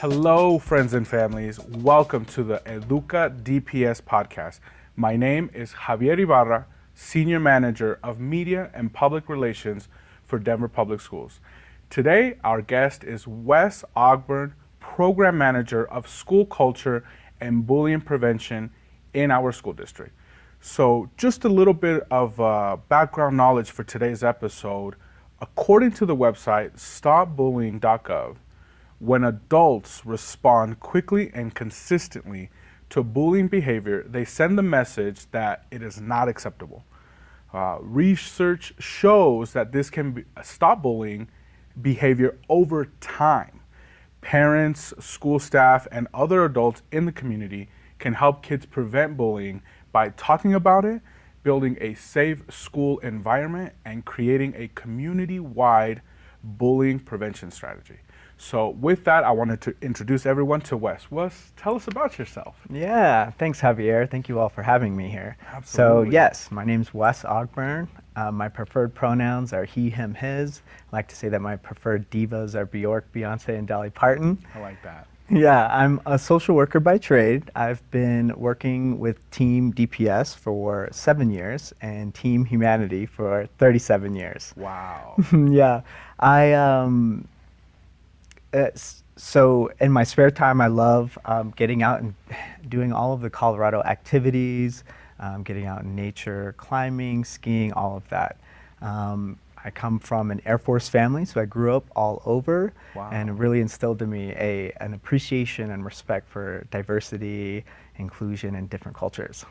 Hello, friends and families. Welcome to the EDUCA DPS podcast. My name is Javier Ibarra, Senior Manager of Media and Public Relations for Denver Public Schools. Today, our guest is Wes Ogburn, Program Manager of School Culture and Bullying Prevention in our school district. So just a little bit of background knowledge for today's episode. According to the website Stopbullying.gov, when adults respond quickly and consistently to bullying behavior, they send the message that it is not acceptable. Research shows that this can stop bullying behavior over time. Parents, school staff, and other adults in the community can help kids prevent bullying by talking about it, building a safe school environment, and creating a community-wide bullying prevention strategy. So with that, I wanted to introduce everyone to Wes. Wes, tell us about yourself. Yeah, thanks Javier. Thank you all for having me here. Absolutely. So yes, my name's Wes Ogburn. My preferred pronouns are he, him, his. I like to say that my preferred divas are Bjork, Beyonce, and Dolly Parton. I like that. Yeah, I'm a social worker by trade. I've been working with Team DPS for 7 years and Team Humanity for 37 years. Wow. Yeah, so in my spare time, I love getting out and doing all of the Colorado activities, getting out in nature, climbing, skiing, all of that. I come from an Air Force family, so I grew up all over. Wow. And it really instilled in me an appreciation and respect for diversity, inclusion, and different cultures.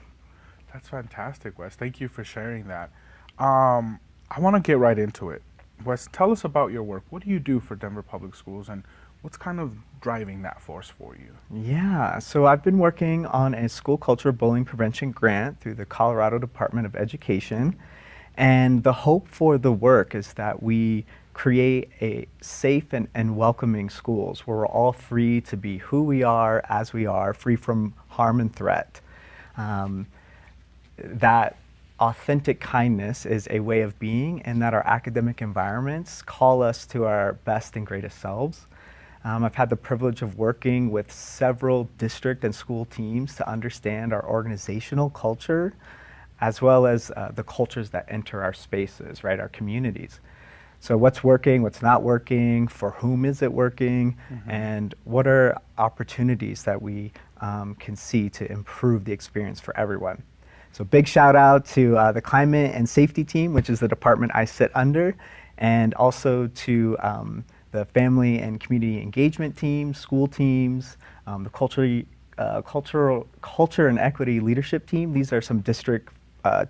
That's fantastic, Wes. Thank you for sharing that. I want to get right into it. Wes, tell us about your work. What do you do for Denver Public Schools, and what's kind of driving that force for you? Yeah, so I've been working on a school culture bullying prevention grant through the Colorado Department of Education. And the hope for the work is that we create a safe and welcoming schools where we're all free to be who we are, as we are, free from harm and threat. That authentic kindness is a way of being, and that our academic environments call us to our best and greatest selves. I've had the privilege of working with several district and school teams to understand our organizational culture, as well as the cultures that enter our spaces, right, our communities. So what's working, what's not working, for whom is it working, and what are opportunities that we can see to improve the experience for everyone. So big shout out to the Climate and Safety Team, which is the department I sit under, and also to the Family and Community Engagement Team, school teams, the Culture and Equity Leadership Team. These are some district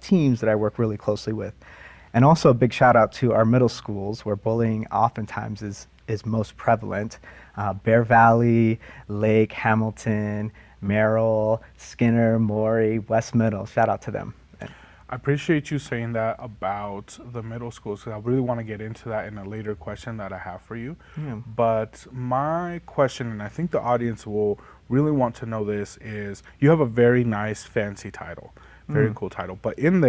teams that I work really closely with. And also a big shout out to our middle schools where bullying oftentimes is most prevalent. Bear Valley, Lake, Hamilton, Merrill, Skinner, Maury, West Middle. Shout out to them. I appreciate you saying that about the middle schools, because I really want to get into that in a later question that I have for you. Yeah. But my question, and I think the audience will really want to know this, is you have a very nice, fancy title, very cool title. But in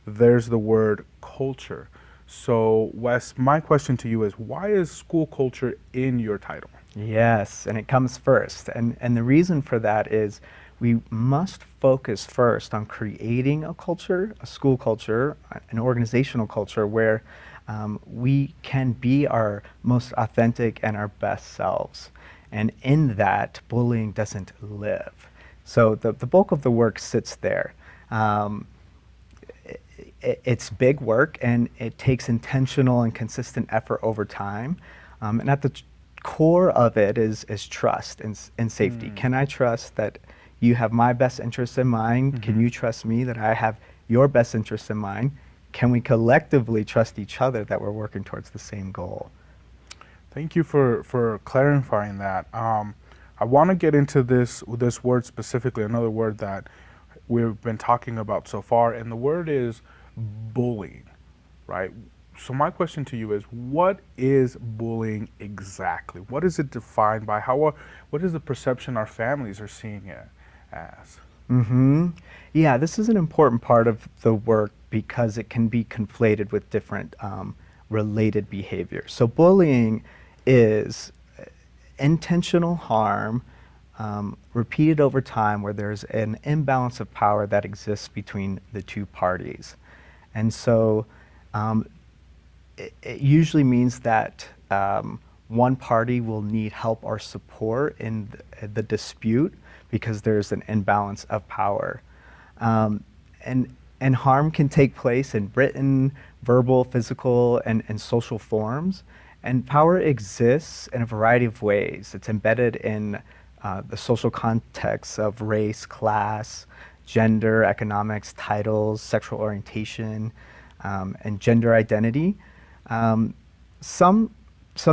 there's the word culture. So, Wes, my question to you is, why is school culture in your title? Yes, and it comes first. And the reason for that is we must focus first on creating a culture, a school culture, an organizational culture where we can be our most authentic and our best selves. And in that, bullying doesn't live. So the bulk of the work sits there. It's big work, and it takes intentional and consistent effort over time. And at the core of it is trust and safety. Can I trust that you have my best interests in mind? Can you trust me that I have your best interests in mind? Can we collectively trust each other that we're working towards the same goal? Thank you for clarifying that. I want to get into this word specifically, another word that we've been talking about so far, and the word is bullying, right? So my question to you is, what is bullying exactly? What is it defined by? What is the perception our families are seeing it as? Yeah, this is an important part of the work because it can be conflated with different related behaviors. So bullying is intentional harm repeated over time where there's an imbalance of power that exists between the two parties. And so it usually means that one party will need help or support in the dispute because there's an imbalance of power. And harm can take place in written, verbal, physical, and social forms. And power exists in a variety of ways. It's embedded in the social context of race, class, gender, economics, titles, sexual orientation, and gender identity. Some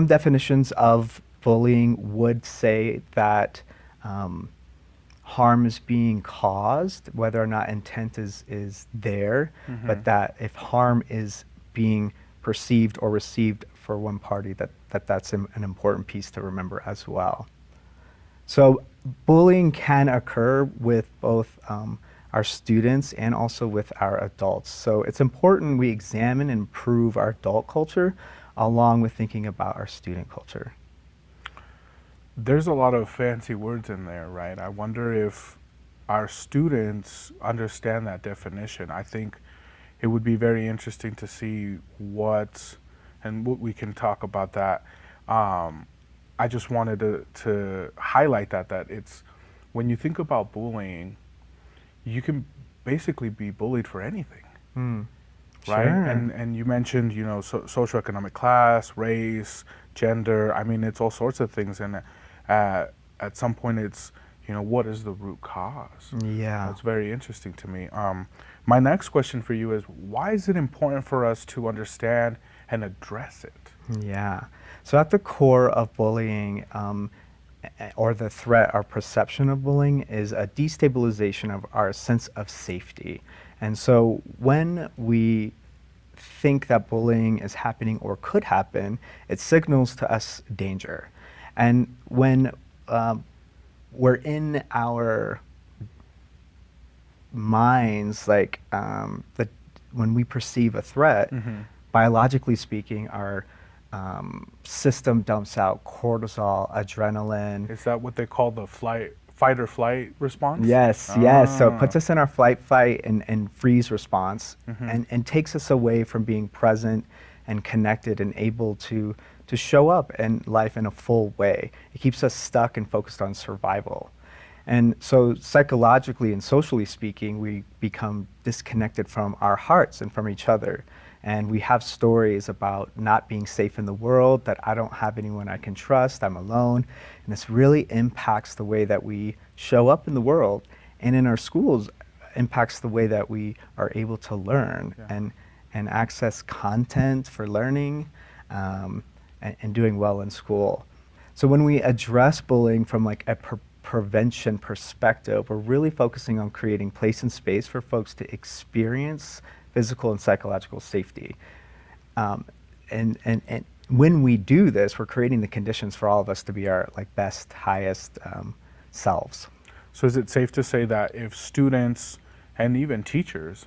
definitions of bullying would say that harm is being caused, whether or not intent is there, but that if harm is being perceived or received for one party, that's an important piece to remember as well. So bullying can occur with both our students and also with our adults. So it's important we examine and improve our adult culture along with thinking about our student culture. There's a lot of fancy words in there, right? I wonder if our students understand that definition. I think it would be very interesting to see what we can talk about that. I just wanted to highlight that it's, when you think about bullying, you can basically be bullied for anything, right? Sure. And you mentioned, socioeconomic class, race, gender. I mean, it's all sorts of things. And at some point, it's, what is the root cause? Yeah. That's very interesting to me. My next question for you is, why is it important for us to understand and address it? Yeah. So at the core of bullying, or the threat or perception of bullying, is a destabilization of our sense of safety. And so when we think that bullying is happening or could happen, it signals to us danger. And when we're in our minds, like when we perceive a threat, biologically speaking, our system dumps out cortisol, adrenaline. Is that what they call the fight or flight response? Yes, yes. So it puts us in our flight, fight, and freeze response, and takes us away from being present and connected and able to show up in life in a full way. It keeps us stuck and focused on survival. And so psychologically and socially speaking, we become disconnected from our hearts and from each other. And we have stories about not being safe in the world, that I don't have anyone I can trust, I'm alone. And this really impacts the way that we show up in the world, and in our schools impacts the way that we are able to learn and access content for learning and doing well in school. So when we address bullying from like a prevention perspective, we're really focusing on creating place and space for folks to experience physical and psychological safety. And when we do this, we're creating the conditions for all of us to be our best, highest selves. So is it safe to say that if students and even teachers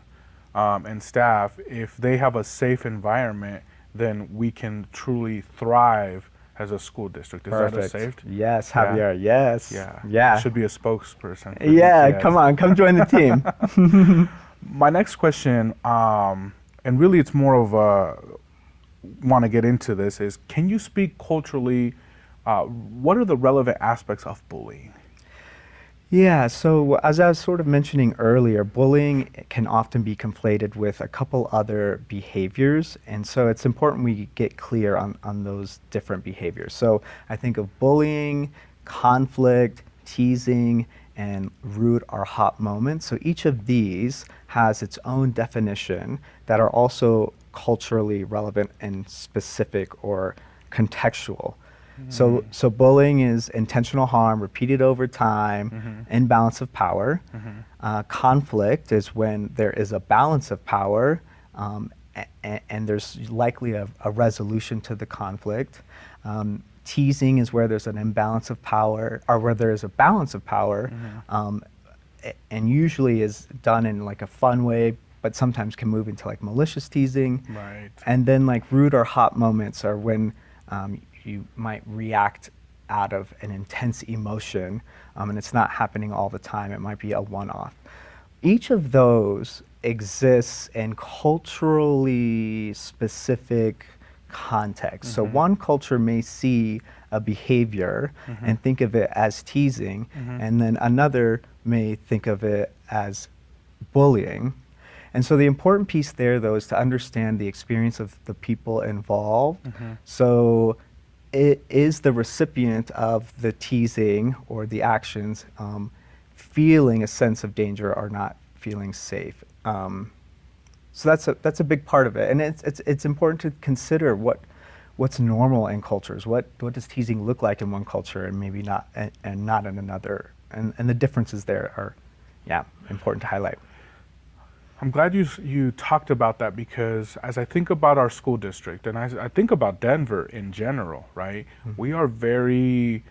and staff, if they have a safe environment, then we can truly thrive as a school district? Is Perfect. that a safe? Yes, Javier, yes. Yeah. Should be a spokesperson. Yeah, DPS. Come on, come join the team. My next question, and really it's more of want to get into this, is can you speak culturally, what are the relevant aspects of bullying? Yeah, so as I was sort of mentioning earlier, bullying can often be conflated with a couple other behaviors, and so it's important we get clear on those different behaviors. So I think of bullying, conflict, teasing, and rude or hot moments. So each of these has its own definition that are also culturally relevant and specific or contextual. So bullying is intentional harm repeated over time, imbalance of power. Conflict is when there is a balance of power and there's likely a resolution to the conflict. Teasing is where there's an imbalance of power, or where there is a balance of power, and usually is done in like a fun way, but sometimes can move into like malicious teasing. Right. And then like rude or hot moments are when you might react out of an intense emotion, and it's not happening all the time. It might be a one-off. Each of those exists in culturally specific context. So one culture may see a behavior and think of it as teasing, and then another may think of it as bullying. And so the important piece there, though, is to understand the experience of the people involved. So it is the recipient of the teasing or the actions feeling a sense of danger or not feeling safe. So that's a big part of it, and it's important to consider what's normal in cultures. What does teasing look like in one culture and maybe not and not in another, and the differences there are, important to highlight. I'm glad you talked about that, because as I think about our school district, and I think about Denver in general, right? We are very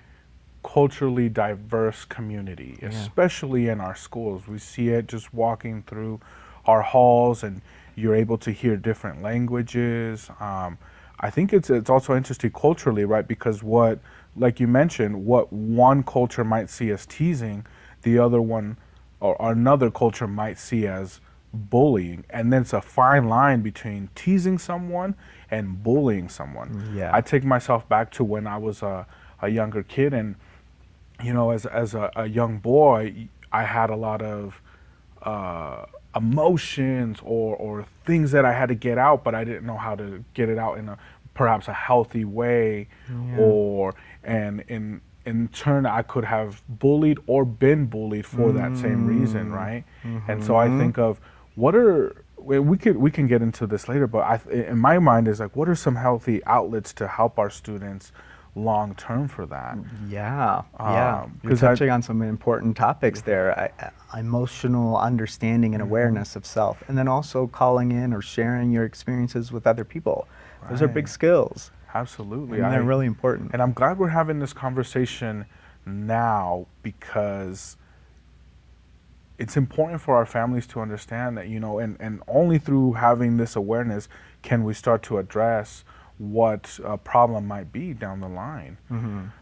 culturally diverse community, especially in our schools. We see it just walking through our halls, and you're able to hear different languages. I think it's also interesting culturally, right? Because like you mentioned, what one culture might see as teasing, the other one or another culture might see as bullying, and then it's a fine line between teasing someone and bullying someone. I take myself back to when I was a younger kid, and as a young boy, I had a lot of emotions or things that I had to get out, but I didn't know how to get it out in perhaps a healthy way, and in turn I could have bullied or been bullied for that same reason, right? And so I think of we can get into this later, but in my mind is like, what are some healthy outlets to help our students long term for that? You're touching on some important topics there. Emotional understanding and awareness of self, and then also calling in or sharing your experiences with other people. Those are big skills. Absolutely. And they're really important. And I'm glad we're having this conversation now, because it's important for our families to understand that, and only through having this awareness can we start to address what a problem might be down the line.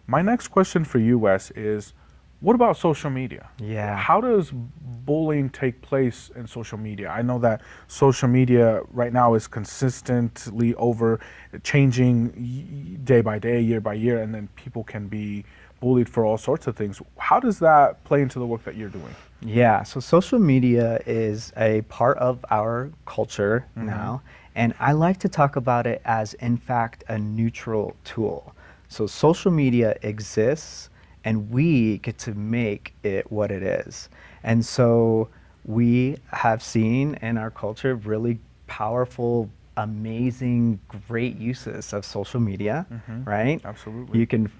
My next question for you, Wes, is what about social media? How does bullying take place in social media? I know that social media right now is consistently changing day by day, year by year, and then people can be bullied for all sorts of things. How does that play into the work that you're doing? So social media is a part of our culture now, and I like to talk about it as, in fact, a neutral tool. So social media exists, and we get to make it what it is. And so we have seen in our culture really powerful, amazing, great uses of social media, right? Absolutely. You can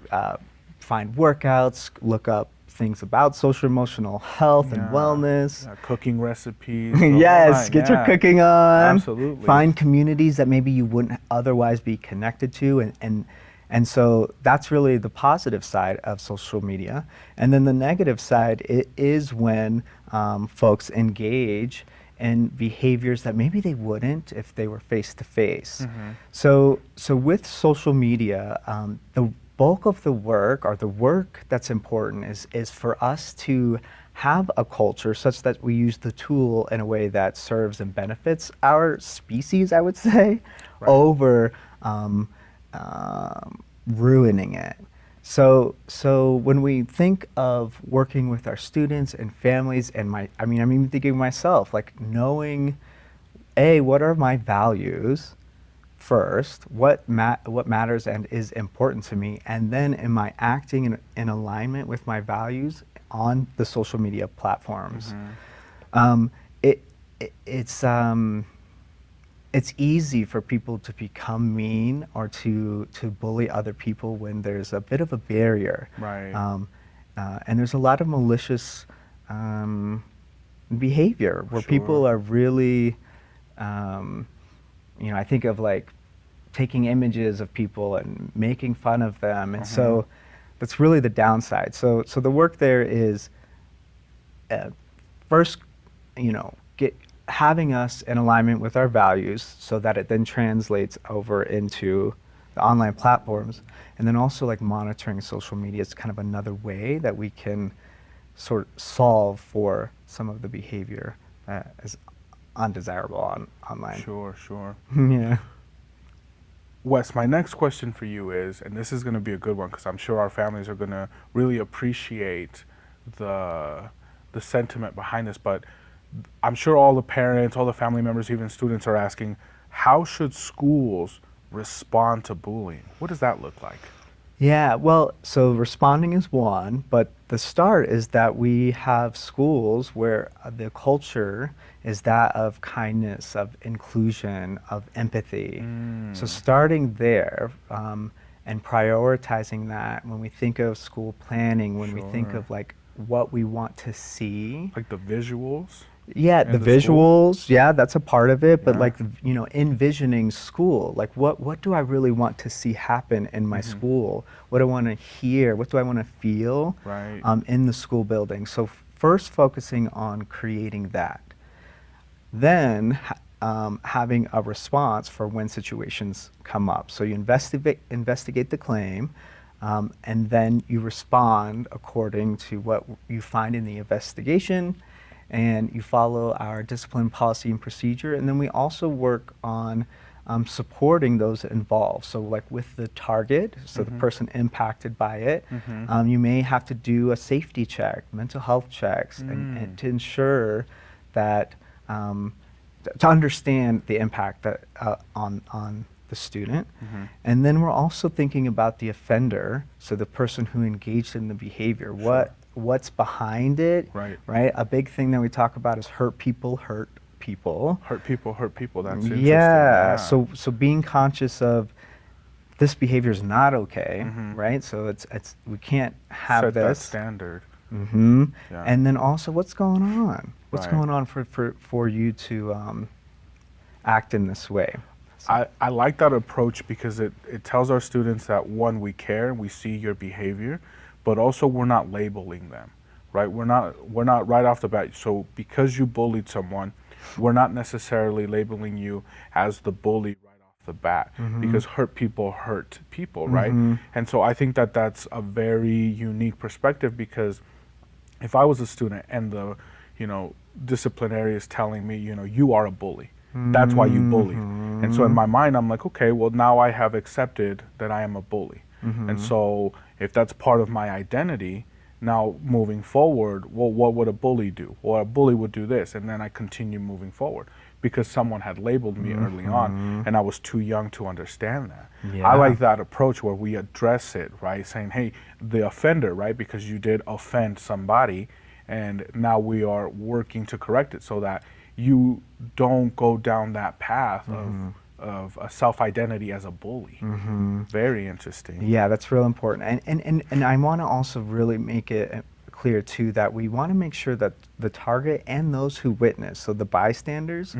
find workouts, look up things about social emotional health and wellness. Cooking recipes. Get your cooking on. Absolutely. Find communities that maybe you wouldn't otherwise be connected to, and so that's really the positive side of social media. And then the negative side is when folks engage in behaviors that maybe they wouldn't if they were face to face. So with social media, the bulk of the work, or the work that's important, is for us to have a culture such that we use the tool in a way that serves and benefits our species, I would say, over ruining it. So when we think of working with our students and families, and I'm even thinking of myself, like knowing, what are my values first, what matters and is important to me, and then am I acting in alignment with my values on the social media platforms? It's easy for people to become mean or to bully other people when there's a bit of a barrier. And there's a lot of malicious behavior where people are really, I think of like taking images of people and making fun of them. And so that's really the downside. So the work there is first, having us in alignment with our values so that it then translates over into the online platforms. And then also like monitoring social media is kind of another way that we can sort of solve for some of the behavior that is undesirable online. Sure. Yeah. Wes, my next question for you is, and this is going to be a good one because I'm sure our families are going to really appreciate the sentiment behind this, but I'm sure all the parents, all the family members, even students are asking, how should schools respond to bullying? What does that look like? Yeah, well, so responding is one, but the start is that we have schools where the culture is that of kindness, of inclusion, of empathy. So starting there and prioritizing that when we think of school planning, when we think of like what we want to see. Like the visuals? Yeah, the visuals, school? Yeah, that's a part of it, but Yeah. like, envisioning school, like what do I really want to see happen in my school? What do I want to hear? What do I want to feel in the school building? So first focusing on creating that. Then having a response for when situations come up. So you investigate the claim, and then you respond according to what you find in the investigation, and you follow our discipline policy and procedure. And then we also work on supporting those involved. So like with the target, so the person impacted by it, you may have to do a safety check, mental health checks, and to ensure that, to understand the impact that on the student. And then we're also thinking about the offender, so the person who engaged in the behavior. What's behind it, right? A big thing that we talk about is hurt people hurt people. Hurt people hurt people, that's interesting. Yeah, so being conscious of this behavior is not okay, right? So it's we can't have Set this. that standard. Yeah. And then also what's going on? What's going on for you to act in this way? So. I like that approach because it tells our students that, one, we care, we see your behavior, but also we're not labeling them, right? We're not right off the bat. So because you bullied someone, we're not necessarily labeling you as the bully right off the bat, because hurt people, right? And so I think that that's a very unique perspective, because if I was a student and the, disciplinary is telling me, you are a bully, that's why you bullied. And so in my mind, I'm like, okay, well, now I have accepted that I am a bully. And so if that's part of my identity, now moving forward, well, what would a bully do? Well, a bully would do this, and then I continue moving forward because someone had labeled me early on, and I was too young to understand that. Yeah. I like that approach where we address it, right? Saying, hey, the offender, right? Because you did offend somebody, and now we are working to correct it so that you don't go down that path of a self-identity as a bully. Very interesting. Yeah, that's real important. And I want to also really make it clear too that we want to make sure that the target and those who witness, so the bystanders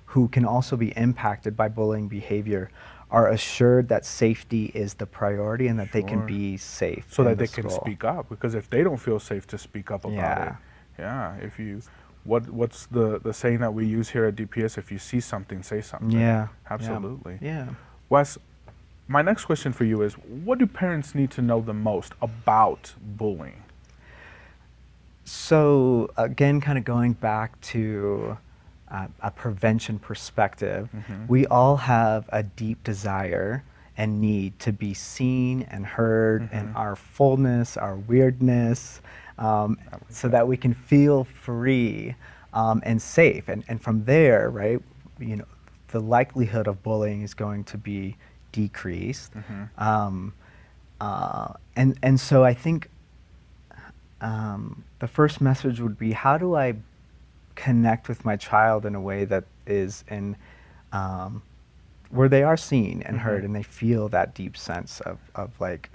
who can also be impacted by bullying behavior, are assured that safety is the priority and that they can be safe. So that they can speak up, because if they don't feel safe to speak up about it, if you, what's the saying that we use here at DPS? If you see something, say something. Yeah. Absolutely. Yeah. Wes, my next question for you is, what do parents need to know the most about bullying? So again, kind of going back to a prevention perspective, we all have a deep desire and need to be seen and heard in our fullness, our weirdness, so that we can feel free and safe. And from there, right, the likelihood of bullying is going to be decreased. And so I think the first message would be, how do I connect with my child in a way that is where they are seen and heard, and they feel that deep sense of like,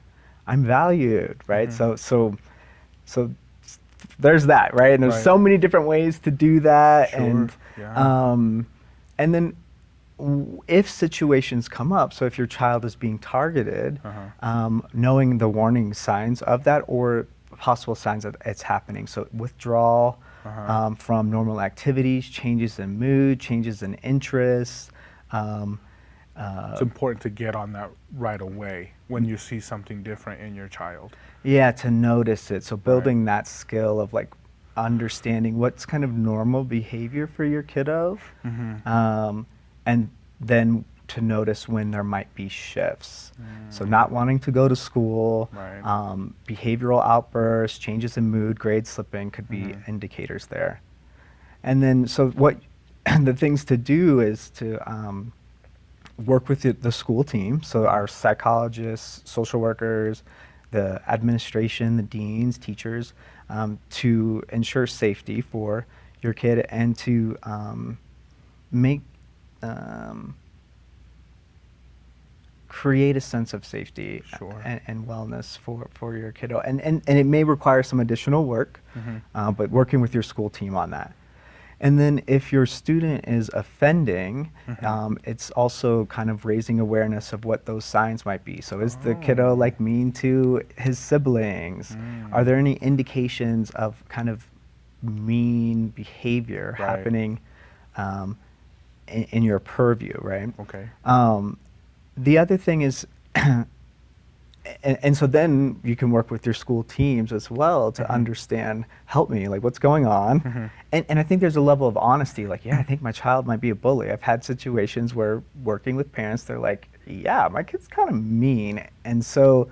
I'm valued, right? So there's that, right? And there's so many different ways to do that. And then if situations come up, so if your child is being targeted, knowing the warning signs of that or possible signs that it's happening. So withdrawal from normal activities, changes in mood, changes in interest, It's important to get on that right away when you see something different in your child. Yeah, to notice it. So building that skill of like understanding what's kind of normal behavior for your kiddo, and then to notice when there might be shifts. So not wanting to go to school, behavioral outbursts, changes in mood, grade slipping could be indicators there. And then so what the things to do is to work with the school team, so our psychologists, social workers, the administration, the deans, teachers, to ensure safety for your kid and to make create a sense of safety and wellness for your kiddo. And it may require some additional work, but working with your school team on that. And then if your student is offending, it's also kind of raising awareness of what those signs might be. So is the kiddo like mean to his siblings? Are there any indications of kind of mean behavior happening in your purview, right? Okay. The other thing is, and so then you can work with your school teams as well to understand, help me, like what's going on. And I think there's a level of honesty, like, yeah, I think my child might be a bully. I've had situations where working with parents, they're like, yeah, my kid's kind of mean. And so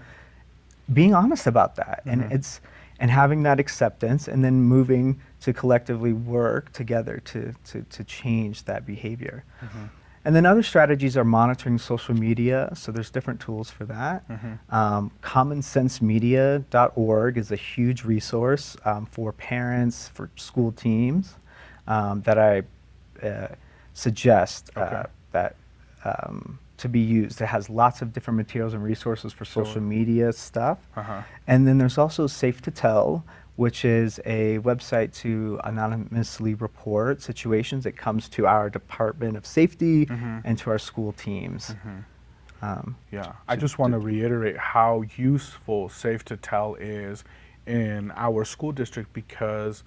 being honest about that and having that acceptance and then moving to collectively work together to change that behavior. And then other strategies are monitoring social media. So there's different tools for that. Commonsensemedia.org is a huge resource for parents, for school teams that I suggest that to be used. It has lots of different materials and resources for social media stuff. And then there's also Safe to Tell, which is a website to anonymously report situations. It comes to our Department of Safety and to our school teams. I just want to reiterate how useful Safe to Tell is in our school district because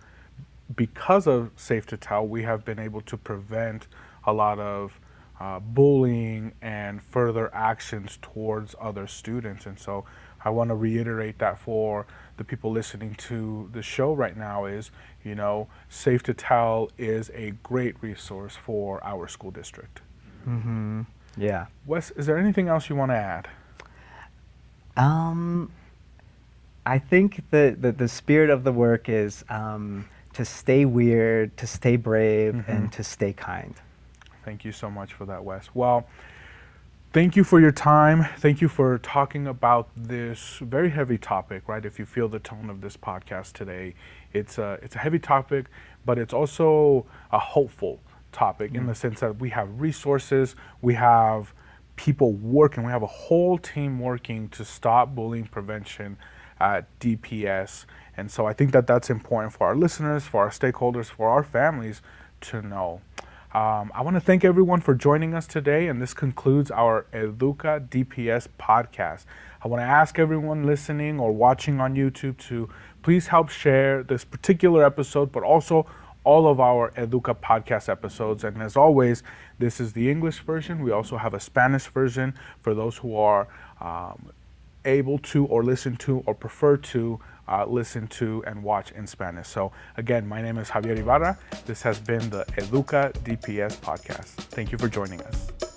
of Safe to Tell, we have been able to prevent a lot of bullying and further actions towards other students. And so I want to reiterate that for the people listening to the show right now is, Safe to Tell is a great resource for our school district. Yeah. Wes, is there anything else you want to add? I think the spirit of the work is to stay weird, to stay brave, and to stay kind. Thank you so much for that, Wes. Well, thank you for your time. Thank you for talking about this very heavy topic, right? If you feel the tone of this podcast today, it's a heavy topic, but it's also a hopeful topic in the sense that we have resources, we have people working, we have a whole team working to stop bullying prevention at DPS. And so I think that that's important for our listeners, for our stakeholders, for our families to know. I want to thank everyone for joining us today, and this concludes our EDUCA DPS podcast. I want to ask everyone listening or watching on YouTube to please help share this particular episode, but also all of our EDUCA podcast episodes. And as always, this is the English version. We also have a Spanish version for those who are able to or listen to or prefer to listen to and watch in Spanish. So again, my name is Javier Ibarra. This has been the EDUCA DPS podcast. Thank you for joining us.